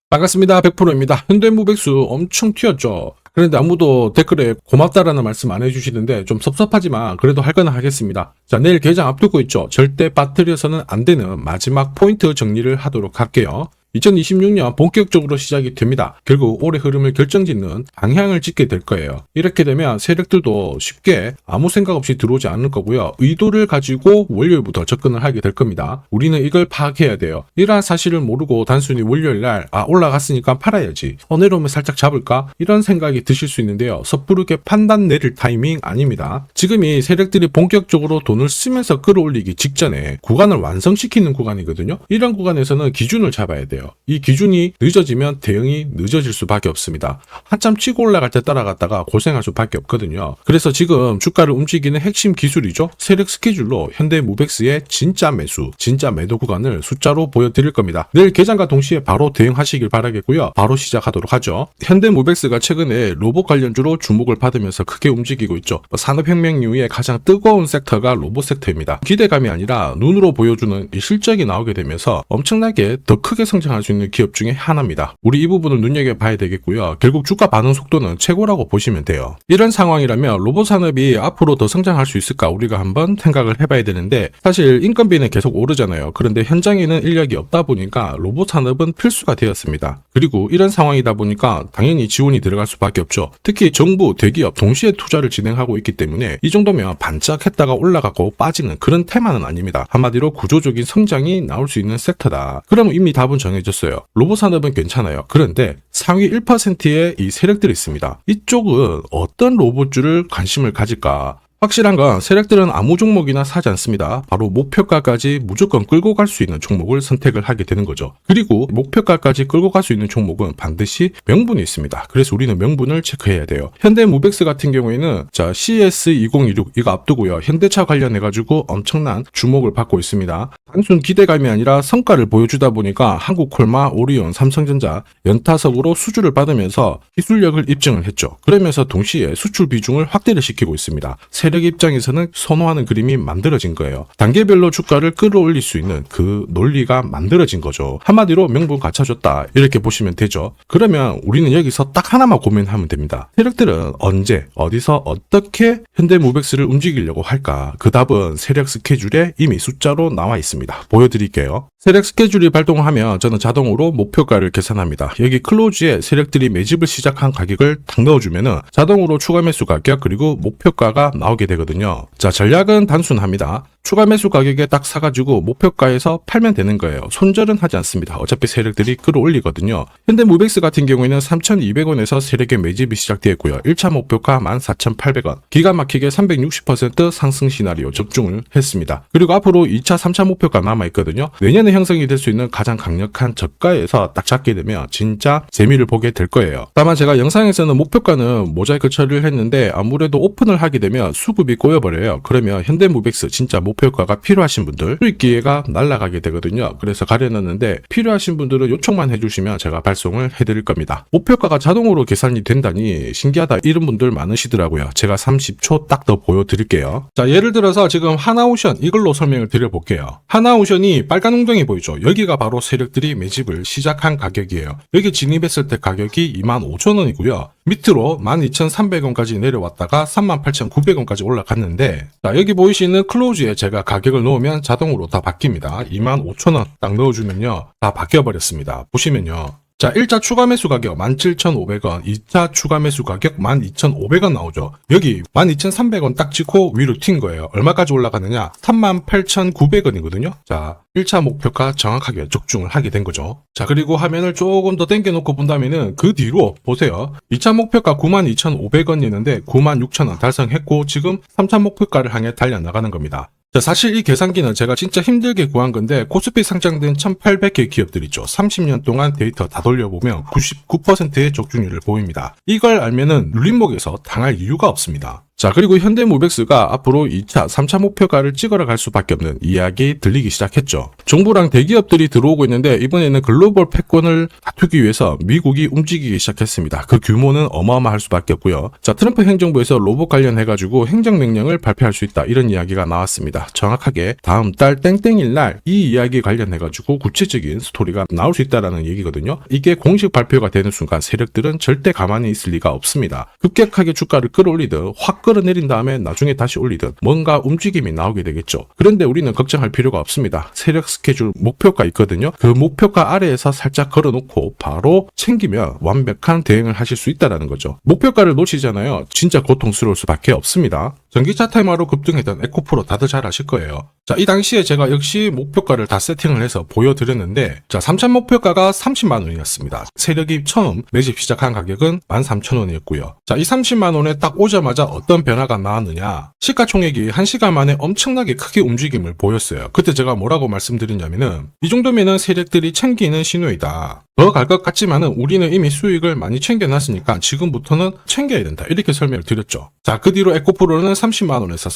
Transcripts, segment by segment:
반갑습니다. 100%입니다. 현대무백수 엄청 튀었죠. 그런데 아무도 댓글에 고맙다라는 말씀 안 해주시는데 좀 섭섭하지만 그래도 할 거는 하겠습니다. 자, 내일 개장 앞두고 있죠. 절대 빠뜨려서는 안 되는 마지막 포인트 정리를 하도록 할게요. 2026년 본격적으로 시작이 됩니다. 결국 올해 흐름을 결정짓는 방향을 찍게 될 거예요. 이렇게 되면 세력들도 쉽게 아무 생각 없이 들어오지 않을 거고요. 의도를 가지고 월요일부터 접근을 하게 될 겁니다. 우리는 이걸 파악해야 돼요. 이러한 사실을 모르고 단순히 월요일날 올라갔으니까 팔아야지, 내려오면 살짝 잡을까? 이런 생각이 드실 수 있는데요. 섣부르게 판단 내릴 타이밍 아닙니다. 지금이 세력들이 본격적으로 돈을 쓰면서 끌어올리기 직전에 구간을 완성시키는 구간이거든요. 이런 구간에서는 기준을 잡아야 돼요. 이 기준이 늦어지면 대응이 늦어질 수밖에 없습니다. 한참 치고 올라갈 때 따라갔다가 고생할 수밖에 없거든요. 그래서 지금 주가를 움직이는 핵심 기술이죠. 세력 스케줄로 현대무백스의 진짜 매수, 진짜 매도 구간을 숫자로 보여드릴 겁니다. 내일 개장과 동시에 바로 대응하시길 바라겠고요. 바로 시작하도록 하죠. 현대무백스가 최근에 로봇 관련주로 주목을 받으면서 크게 움직이고 있죠. 산업혁명 이후에 가장 뜨거운 섹터가 로봇 섹터입니다. 기대감이 아니라 눈으로 보여주는 이 실적이 나오게 되면서 엄청나게 더 크게 성장할 수 있는 기업 중에 하나입니다. 우리 이 부분을 눈여겨봐야 되겠고요. 결국 주가 반응 속도는 최고라고 보시면 돼요. 이런 상황이라면 로봇 산업이 앞으로 더 성장할 수 있을까 우리가 한번 생각을 해봐야 되는데, 사실 인건비는 계속 오르잖아요. 그런데 현장에는 인력이 없다 보니까 로봇 산업은 필수가 되었습니다. 그리고 이런 상황이다 보니까 당연히 지원이 들어갈 수밖에 없죠. 특히 정부, 대기업 동시에 투자를 진행하고 있기 때문에 이 정도면 반짝했다가 올라가고 빠지는 그런 테마는 아닙니다. 한마디로 구조적인 성장이 나올 수 있는 섹터다. 그럼 이미 답은 정해졌어요. 로봇 산업은 괜찮아요. 그런데 상위 1%의 이 세력들이 있습니다. 이쪽은 어떤 로봇주를 관심을 가질까? 확실한 건 세력들은 아무 종목이나 사지 않습니다. 바로 목표가까지 무조건 끌고 갈 수 있는 종목을 선택을 하게 되는 거죠. 그리고 목표가까지 끌고 갈 수 있는 종목은 반드시 명분이 있습니다. 그래서 우리는 명분을 체크해야 돼요. 현대무백스 같은 경우에는 CS2026 이거 앞두고요. 현대차 관련해가지고 엄청난 주목을 받고 있습니다. 단순 기대감이 아니라 성과를 보여주다 보니까 한국콜마, 오리온, 삼성전자 연타석으로 수주를 받으면서 기술력을 입증을 했죠. 그러면서 동시에 수출 비중을 확대를 시키고 있습니다. 세력 입장에서는 선호하는 그림이 만들어진 거예요. 단계별로 주가를 끌어올릴 수 있는 그 논리가 만들어진 거죠. 한마디로 명분 갖춰줬다 이렇게 보시면 되죠. 그러면 우리는 여기서 딱 하나만 고민하면 됩니다. 세력들은 언제, 어디서, 어떻게 현대무백스를 움직이려고 할까? 그 답은 세력 스케줄에 이미 숫자로 나와 있습니다. 보여드릴게요. 세력 스케줄이 발동하면 저는 자동으로 목표가를 계산합니다. 여기 클로즈에 세력들이 매집을 시작한 가격을 딱 넣어주면은 자동으로 추가 매수 가격 그리고 목표가가 나오게 되거든요. 자, 전략은 단순합니다. 추가 매수 가격에 딱 사가지고 목표가에서 팔면 되는 거예요. 손절은 하지 않습니다. 어차피 세력들이 끌어올리거든요. 현대무백스 같은 경우에는 3,200원에서 세력의 매집이 시작되었고요. 1차 목표가 14,800원. 기가 막히게 360% 상승 시나리오 적중을 했습니다. 그리고 앞으로 2차, 3차 목표가 남아있거든요. 내년에 형성이 될 수 있는 가장 강력한 저가에서 딱 잡게 되면 진짜 재미를 보게 될 거예요. 다만 제가 영상에서는 목표가는 모자이크 처리를 했는데 아무래도 오픈을 하게 되면 수급이 꼬여버려요. 그러면 현대무백스 진짜 목표가가 필요하신 분들 수익 기회가 날아가게 되거든요. 그래서 가려놨는데 필요하신 분들은 요청만 해주시면 제가 발송을 해드릴 겁니다. 목표가가 자동으로 계산이 된다니 신기하다 이런 분들 많으시더라고요. 제가 30초 딱 더 보여드릴게요. 자, 예를 들어서 지금 하나오션 이걸로 설명을 드려볼게요. 하나오션이 빨간 웅덩이 보이죠? 여기가 바로 세력들이 매집을 시작한 가격이에요. 여기 진입했을 때 가격이 25,000원이고요. 밑으로 12,300원까지 내려왔다가 38,900원까지 올라갔는데, 자, 여기 보이시는 클로즈에 제가 가격을 넣으면 자동으로 다 바뀝니다. 25,000원 딱 넣어주면요. 다 바뀌어버렸습니다. 보시면요. 자, 1차 추가 매수 가격 17,500원, 2차 추가 매수 가격 12,500원 나오죠. 여기 12,300원 딱 찍고 위로 튄 거예요. 얼마까지 올라가느냐? 38,900원이거든요. 자, 1차 목표가 정확하게 적중을 하게 된 거죠. 자, 그리고 화면을 조금 더 당겨놓고 본다면은 그 뒤로 보세요. 2차 목표가 92,500원이었는데 96,000원 달성했고 지금 3차 목표가를 향해 달려나가는 겁니다. 자, 사실 이 계산기는 제가 진짜 힘들게 구한 건데 코스피 상장된 1800개 기업들 있죠. 30년 동안 데이터 다 돌려보면 99%의 적중률을 보입니다. 이걸 알면은 눌림목에서 당할 이유가 없습니다. 자, 그리고 현대모백스가 앞으로 2차, 3차 목표가를 찍어라 갈 수밖에 없는 이야기 들리기 시작했죠. 정부랑 대기업들이 들어오고 있는데 이번에는 글로벌 패권을 다투기 위해서 미국이 움직이기 시작했습니다. 그 규모는 어마어마할 수밖에 없고요. 자, 트럼프 행정부에서 로봇 관련해가지고 행정명령을 발표할 수 있다 이런 이야기가 나왔습니다. 정확하게 다음 달 땡땡일 날 이 이야기 관련해가지고 구체적인 스토리가 나올 수 있다라는 얘기거든요. 이게 공식 발표가 되는 순간 세력들은 절대 가만히 있을 리가 없습니다. 급격하게 주가를 끌어올리듯 확 끌어내린 다음에 나중에 다시 올리듯 뭔가 움직임이 나오게 되겠죠. 그런데 우리는 걱정할 필요가 없습니다. 세력 스케줄 목표가 있거든요. 그 목표가 아래에서 살짝 걸어놓고 바로 챙기면 완벽한 대응을 하실 수 있다는 거죠. 목표가를 놓치잖아요. 진짜 고통스러울 수밖에 없습니다. 전기차 테마로 급등했던 에코프로 다들 잘 아실 거예요. 자, 이 당시에 제가 역시 목표가를 다 세팅을 해서 보여드렸는데, 자, 3차 목표가가 30만 원이었습니다. 세력이 처음 매집 시작한 가격은 13,000원이었고요. 자, 이 30만 원에 딱 오자마자 어떤 변화가 나왔느냐? 시가총액이 1시간 만에 엄청나게 크게 움직임을 보였어요. 그때 제가 뭐라고 말씀드렸냐면은, 이 정도면은 세력들이 챙기는 신호이다. 더 갈 것 같지만은 우리는 이미 수익을 많이 챙겨놨으니까 지금부터는 챙겨야 된다. 이렇게 설명을 드렸죠. 자, 그 뒤로 에코프로는 30만 원에서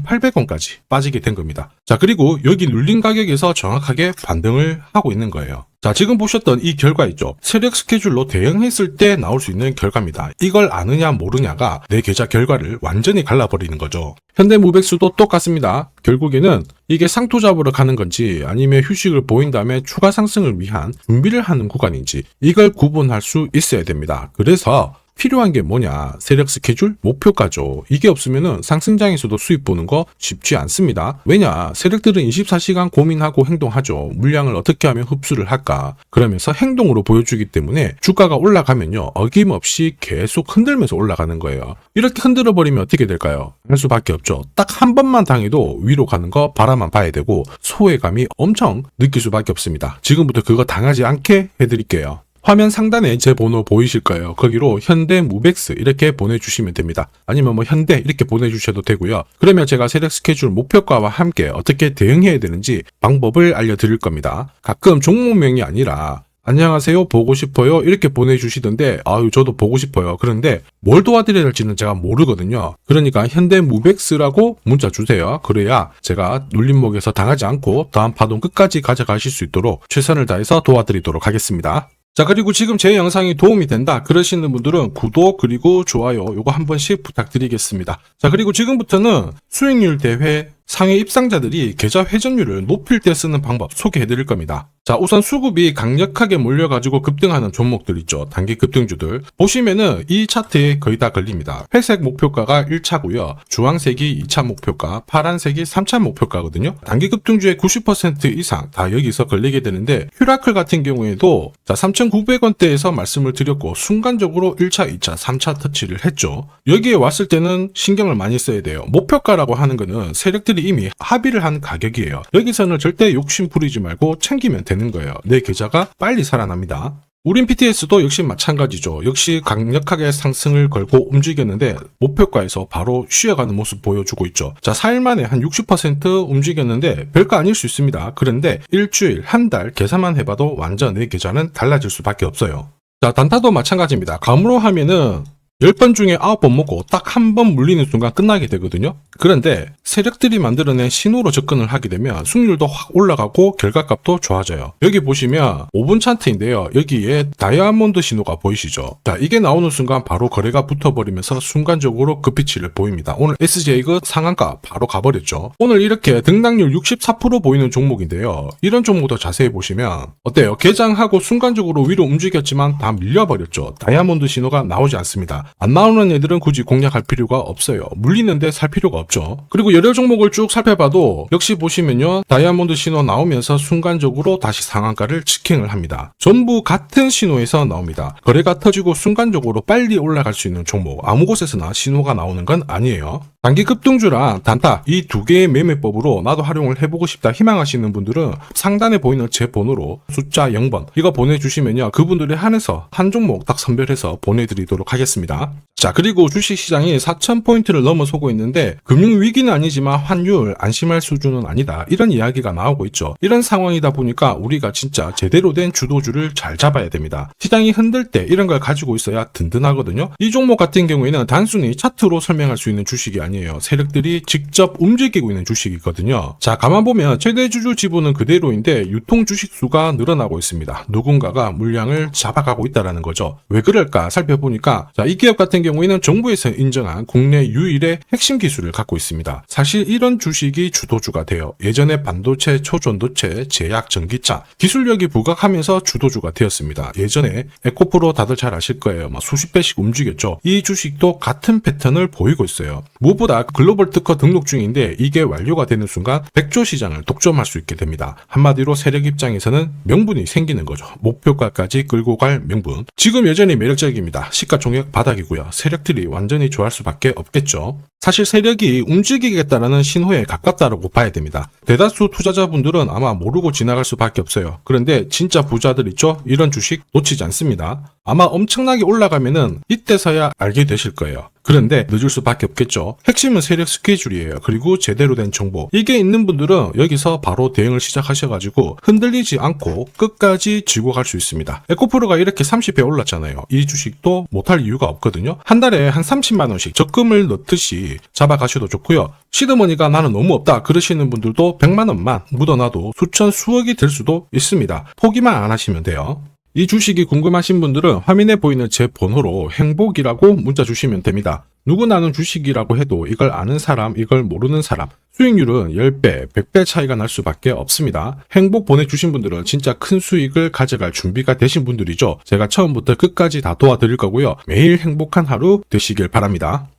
37,800원까지 빠지게 된 겁니다. 자, 그리고 여기 눌린 가격에서 정확하게 반등을 하고 있는 거예요. 자, 지금 보셨던 이 결과 있죠. 세력 스케줄로 대응했을 때 나올 수 있는 결과입니다. 이걸 아느냐 모르냐가 내 계좌 결과를 완전히 갈라버리는 거죠. 현대모백스도 똑같습니다. 결국에는 이게 상투 잡으러 가는 건지 아니면 휴식을 보인 다음에 추가 상승을 위한 준비를 하는 구간인지 이걸 구분할 수 있어야 됩니다. 그래서 필요한 게 뭐냐? 세력 스케줄, 목표가죠. 이게 없으면은 상승장에서도 수익 보는 거 쉽지 않습니다. 왜냐? 세력들은 24시간 고민하고 행동하죠. 물량을 어떻게 하면 흡수를 할까? 그러면서 행동으로 보여주기 때문에 주가가 올라가면요. 어김없이 계속 흔들면서 올라가는 거예요. 이렇게 흔들어 버리면 어떻게 될까요? 할 수밖에 없죠. 딱 한 번만 당해도 위로 가는 거 바라만 봐야 되고 소외감이 엄청 느낄 수밖에 없습니다. 지금부터 그거 당하지 않게 해드릴게요. 화면 상단에 제 번호 보이실 거예요. 거기로 현대모백스 이렇게 보내주시면 됩니다. 아니면 뭐 현대 이렇게 보내주셔도 되고요. 그러면 제가 세력 스케줄 목표가와 함께 어떻게 대응해야 되는지 방법을 알려드릴 겁니다. 가끔 종목명이 아니라 안녕하세요 보고 싶어요 이렇게 보내주시던데 아유 저도 보고 싶어요. 그런데 뭘 도와드려야 할지는 제가 모르거든요. 그러니까 현대모백스라고 문자 주세요. 그래야 제가 눌림목에서 당하지 않고 다음 파동 끝까지 가져가실 수 있도록 최선을 다해서 도와드리도록 하겠습니다. 자, 그리고 지금 제 영상이 도움이 된다 그러시는 분들은 구독 그리고 좋아요 요거 한 번씩 부탁드리겠습니다. 자, 그리고 지금부터는 수익률 대회 상위 입상자들이 계좌 회전율을 높일 때 쓰는 방법 소개해 드릴 겁니다. 자, 우선 수급이 강력하게 몰려가지고 급등하는 종목들 있죠. 단기 급등주들. 보시면은 이 차트에 거의 다 걸립니다. 회색 목표가가 1차고요. 주황색이 2차 목표가, 파란색이 3차 목표가거든요. 단기 급등주의 90% 이상 다 여기서 걸리게 되는데 휴라클 같은 경우에도 자 3,900원대에서 말씀을 드렸고 순간적으로 1차, 2차, 3차 터치를 했죠. 여기에 왔을 때는 신경을 많이 써야 돼요. 목표가라고 하는 거는 세력들이 이미 합의를 한 가격이에요. 여기서는 절대 욕심 부리지 말고 챙기면 되는 거예요. 내 계좌가 빨리 살아납니다. 우린 PTS도 역시 마찬가지죠. 역시 강력하게 상승을 걸고 움직였는데 목표가에서 바로 쉬어가는 모습 보여주고 있죠. 자, 4일 만에 한 60% 움직였는데 별거 아닐 수 있습니다. 그런데 일주일, 한 달 계산만 해봐도 완전 내 계좌는 달라질 수밖에 없어요. 자, 단타도 마찬가지입니다. 감으로 하면은 10번 중에 9번 먹고 딱 한 번 물리는 순간 끝나게 되거든요. 그런데 세력들이 만들어낸 신호로 접근을 하게 되면 수익률도 확 올라가고 결과값도 좋아져요. 여기 보시면 5분 차트인데요. 여기에 다이아몬드 신호가 보이시죠? 자, 이게 나오는 순간 바로 거래가 붙어버리면서 순간적으로 급피치를 보입니다. 오늘 SJ가 상한가 바로 가버렸죠. 오늘 이렇게 등락률 64% 보이는 종목인데요. 이런 종목도 자세히 보시면 어때요? 개장하고 순간적으로 위로 움직였지만 다 밀려버렸죠. 다이아몬드 신호가 나오지 않습니다. 안 나오는 애들은 굳이 공략할 필요가 없어요. 물리는데 살 필요가 없죠. 그리고 여러 종목을 쭉 살펴봐도 역시 보시면요. 다이아몬드 신호 나오면서 순간적으로 다시 상한가를 직행을 합니다. 전부 같은 신호에서 나옵니다. 거래가 터지고 순간적으로 빨리 올라갈 수 있는 종목. 아무 곳에서나 신호가 나오는 건 아니에요. 단기 급등주랑 단타 이 두 개의 매매법으로 나도 활용을 해보고 싶다 희망하시는 분들은 상단에 보이는 제 번호로 숫자 0번 이거 보내주시면요 그분들에 한해서 한 종목 딱 선별해서 보내드리도록 하겠습니다. 자, 그리고 주식시장이 4,000포인트를 넘어서고 있는데 금융위기는 아니지만 환율 안심할 수준은 아니다 이런 이야기가 나오고 있죠. 이런 상황이다 보니까 우리가 진짜 제대로 된 주도주를 잘 잡아야 됩니다. 시장이 흔들 때 이런 걸 가지고 있어야 든든하거든요. 이 종목 같은 경우에는 단순히 차트로 설명할 수 있는 주식이 아니에요. 세력들이 직접 움직이고 있는 주식이거든요. 자, 가만 보면 최대 주주 지분은 그대로인데 유통 주식 수가 늘어나고 있습니다. 누군가가 물량을 잡아가고 있다는 거죠. 왜 그럴까 살펴보니까 자, 이 기업 같은 경우에는 정부에서 인정한 국내 유일의 핵심 기술을 갖고 있습니다. 사실 이런 주식이 주도주가 돼요. 예전에 반도체, 초전도체, 제약, 전기차 기술력이 부각하면서 주도주가 되었습니다. 예전에 에코프로 다들 잘 아실 거예요. 수십 배씩 움직였죠. 이 주식도 같은 패턴을 보이고 있어요. 무엇보다 글로벌 특허 등록 중인데 이게 완료가 되는 순간 100조 시장을 독점할 수 있게 됩니다. 한마디로 세력 입장에서는 명분이 생기는 거죠. 목표가까지 끌고 갈 명분. 지금 여전히 매력적입니다. 시가총액 바닥이고요. 세력들이 완전히 좋아할 수밖에 없겠죠. 사실 세력이 움직이겠다라는 신호에 가깝다라고 봐야 됩니다. 대다수 투자자분들은 아마 모르고 지나갈 수밖에 없어요. 그런데 진짜 부자들 있죠? 이런 주식 놓치지 않습니다. 아마 엄청나게 올라가면은 이때서야 알게 되실 거예요. 그런데 늦을 수밖에 없겠죠. 핵심은 세력 스케줄이에요. 그리고 제대로 된 정보. 이게 있는 분들은 여기서 바로 대응을 시작하셔가지고 흔들리지 않고 끝까지 쥐고 갈 수 있습니다. 에코프로가 이렇게 30배 올랐잖아요. 이 주식도 못할 이유가 없거든요. 한 달에 한 30만 원씩 적금을 넣듯이 잡아가셔도 좋고요. 시드머니가 나는 너무 없다 그러시는 분들도 100만 원만 묻어놔도 수천 수억이 될 수도 있습니다. 포기만 안 하시면 돼요. 이 주식이 궁금하신 분들은 화면에 보이는 제 번호로 행복이라고 문자 주시면 됩니다. 누구나 아는 주식이라고 해도 이걸 아는 사람, 이걸 모르는 사람 수익률은 10배, 100배 차이가 날 수밖에 없습니다. 행복 보내주신 분들은 진짜 큰 수익을 가져갈 준비가 되신 분들이죠. 제가 처음부터 끝까지 다 도와드릴 거고요. 매일 행복한 하루 되시길 바랍니다.